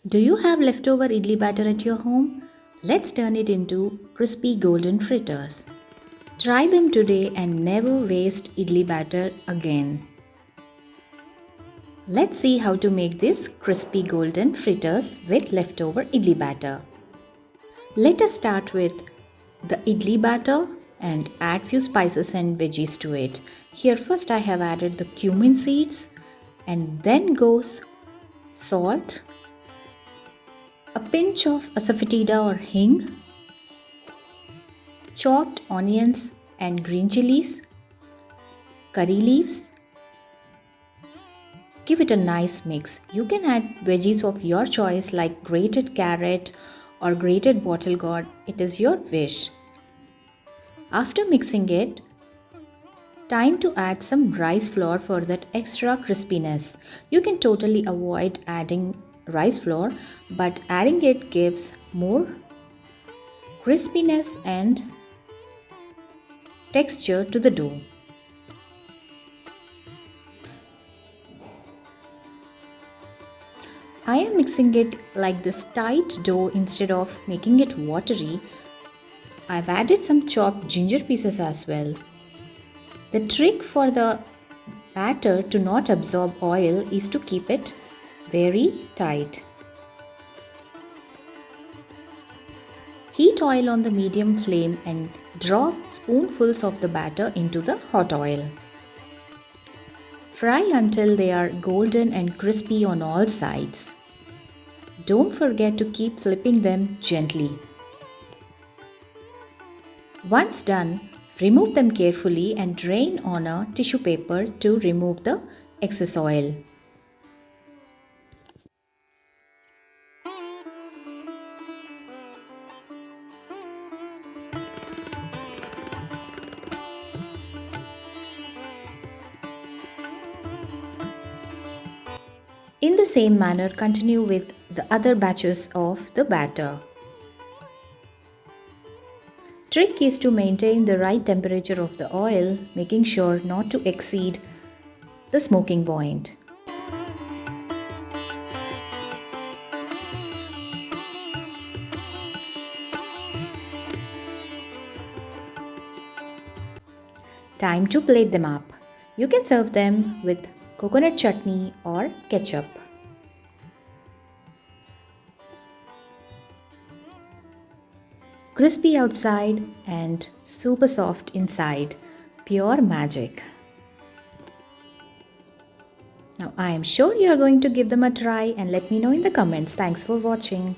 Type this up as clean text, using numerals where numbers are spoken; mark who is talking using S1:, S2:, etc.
S1: Do you have leftover idli batter at your home? Let's turn it into crispy golden fritters. Try them today and never waste idli batter again. Let's see how to make this crispy golden fritters with leftover idli batter. Let us start with the idli batter and add few spices and veggies to it. Here first I have added the cumin seeds and then goes salt, a pinch of asafoetida or hing, chopped onions and green chilies, curry leaves. Give it a nice mix. You can add veggies of your choice like grated carrot or grated bottle gourd. It is your wish. After mixing it, time to add some rice flour for that extra crispiness. You can totally avoid adding rice flour, but adding it gives more crispiness and texture to the dough. I am mixing it like this tight dough instead of making it watery. I've added some chopped ginger pieces as well. The trick for the batter to not absorb oil is to keep it very tight. Heat oil on the medium flame and drop spoonfuls of the batter into the hot oil. Fry until they are golden and crispy on all sides. Don't forget to keep flipping them gently. Once done, remove them carefully and drain on a tissue paper to remove the excess oil. In the same manner, continue with the other batches of the batter. Trick is to maintain the right temperature of the oil, making sure not to exceed the smoking point. Time to plate them up. You can serve them with coconut chutney or ketchup. Crispy outside and super soft inside. Pure magic. Now I am sure you are going to give them a try and let me know in the comments. Thanks for watching.